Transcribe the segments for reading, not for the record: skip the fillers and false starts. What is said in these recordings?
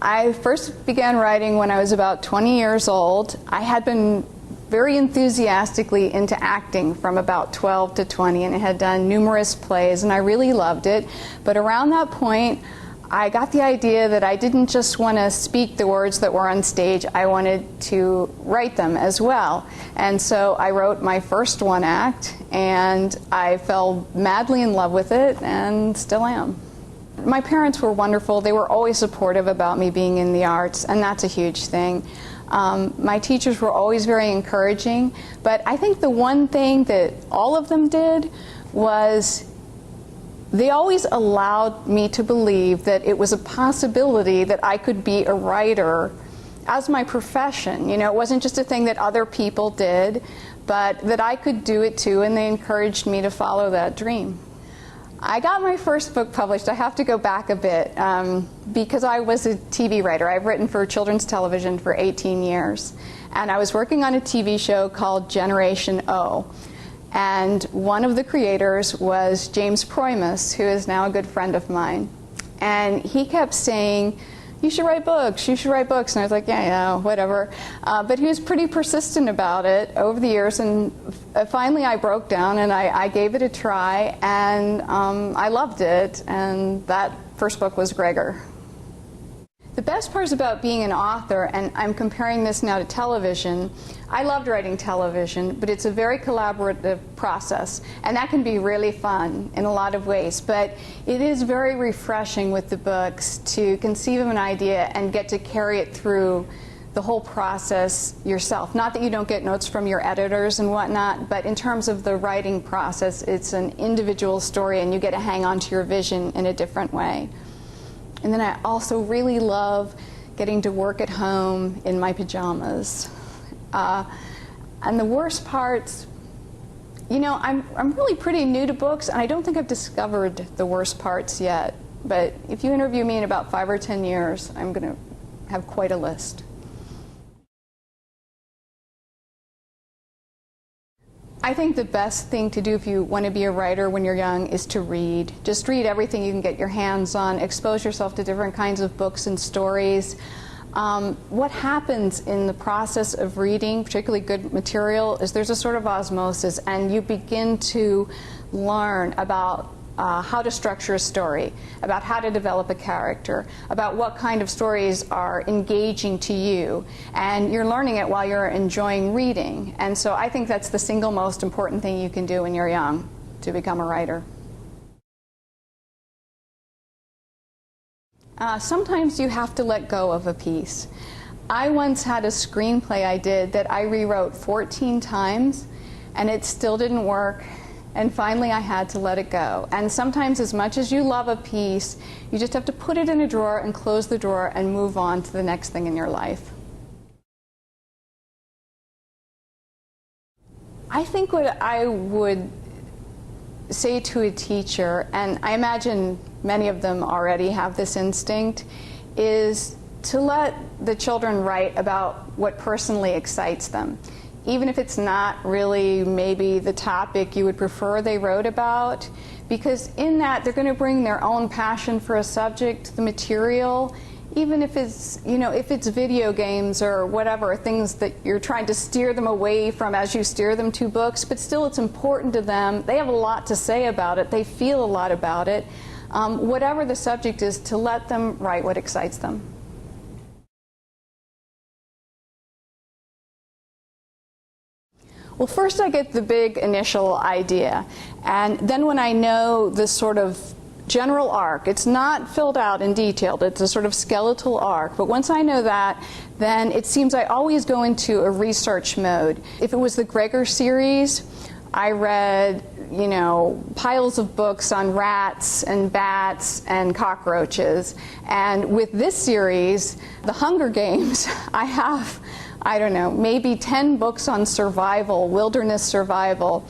I first began writing when I was about 20 years old. I had been very enthusiastically into acting from about 12 to 20 and I had done numerous plays and I really loved it. But around that point, I got the idea that I didn't just want to speak the words that were on stage, I wanted to write them as well. And so I wrote my first one act and I fell madly in love with it and still am. My parents were wonderful. They were always supportive about me being in the arts, and that's a huge thing. My teachers were always very encouraging, but I think the one thing that all of them did was they always allowed me to believe that it was a possibility that I could be a writer as my profession. You know, it wasn't just a thing that other people did, but that I could do it too, and they encouraged me to follow that dream. I got my first book published. I have to go back a bit because I was a TV writer. I've written for children's television for 18 years. And I was working on a TV show called Generation O. And one of the creators was James Proymus, who is now a good friend of mine. And he kept saying, you should write books, you should write books. And I was like, yeah, whatever. But he was pretty persistent about it over the years, and finally I broke down and I gave it a try, and I loved it, and that first book was Gregor. The best part about being an author, and I'm comparing this now to television, I loved writing television, but it's a very collaborative process, and that can be really fun in a lot of ways, but it is very refreshing with the books to conceive of an idea and get to carry it through the whole process yourself. Not that you don't get notes from your editors and whatnot, but in terms of the writing process, it's an individual story and you get to hang on to your vision in a different way. And then I also really love getting to work at home in my pajamas. And the worst parts, you know, I'm really pretty new to books, and I don't think I've discovered the worst parts yet. But if you interview me in about 5 or 10 years, I'm going to have quite a list. I think the best thing to do if you want to be a writer when you're young is to read. Just read everything you can get your hands on. Expose yourself to different kinds of books and stories. What happens in the process of reading, particularly good material, is there's a sort of osmosis, and you begin to learn about how to structure a story, about how to develop a character, about what kind of stories are engaging to you, and you're learning it while you're enjoying reading. And so I think that's the single most important thing you can do when you're young, to become a writer. Sometimes you have to let go of a piece. I once had a screenplay I did that I rewrote 14 times, and it still didn't work. And finally I had to let it go. And sometimes, as much as you love a piece, you just have to put it in a drawer and close the drawer and move on to the next thing in your life. I think what I would say to a teacher, and I imagine many of them already have this instinct, is to let the children write about what personally excites them. Even if it's not really maybe the topic you would prefer they wrote about, because in that they're going to bring their own passion for a subject, the material, even if it's, you know, if it's video games or whatever, things that you're trying to steer them away from as you steer them to books, but still it's important to them. They have a lot to say about it. They feel a lot about it. Whatever the subject is, to let them write what excites them. Well, first I get the big initial idea, and then when I know the sort of general arc, it's not filled out and detailed, it's a sort of skeletal arc, but once I know that, then it seems I always go into a research mode. If it was the Gregor series, I read, you know, piles of books on rats and bats and cockroaches, and with this series, The Hunger Games, I have, I don't know, maybe 10 books on survival, wilderness survival.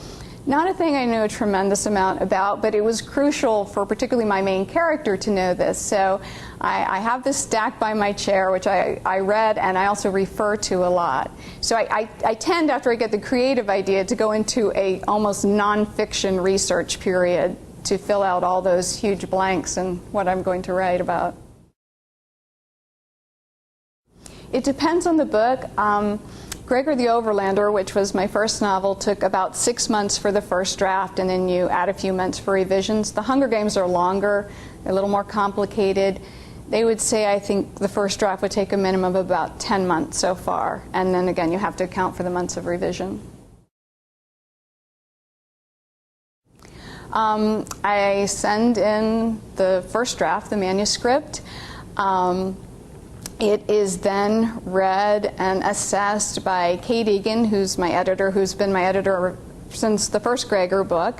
Not a thing I know a tremendous amount about, but it was crucial for particularly my main character to know this. So I have this stacked by my chair, which I read and I also refer to a lot. So I tend, after I get the creative idea, to go into a almost non-fiction research period to fill out all those huge blanks in what I'm going to write about. It depends on the book. Gregor the Overlander, which was my first novel, took about 6 months for the first draft, and then you add a few months for revisions. The Hunger Games are longer, they're a little more complicated. They would say, I think, the first draft would take a minimum of about 10 months so far, and then again you have to account for the months of revision. I send in the first draft, the manuscript. It is then read and assessed by Kate Egan, who's my editor, who's been my editor since the first Gregor book.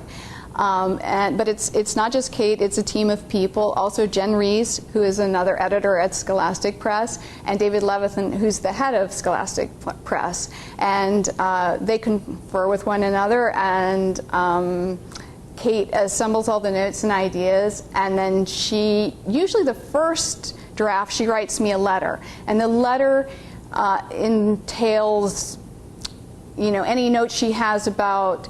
But it's not just Kate, it's a team of people. Also Jen Rees, who is another editor at Scholastic Press, and David Levithan, who's the head of Scholastic Press. And they confer with one another, and Kate assembles all the notes and ideas, and then usually the first draft, she writes me a letter, and the letter entails, any notes she has about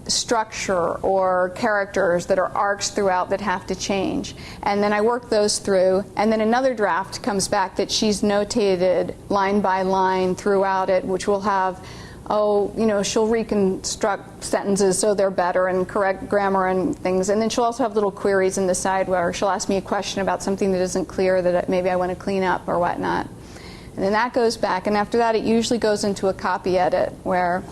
structure or characters that are arcs throughout that have to change, and then I work those through, and then another draft comes back that she's notated line by line throughout it, which will have, she'll reconstruct sentences so they're better and correct grammar and things. And then she'll also have little queries in the side where she'll ask me a question about something that isn't clear that maybe I want to clean up or whatnot. And then that goes back, and after that it usually goes into a copy edit where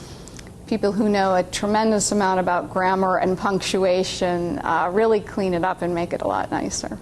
people who know a tremendous amount about grammar and punctuation really clean it up and make it a lot nicer.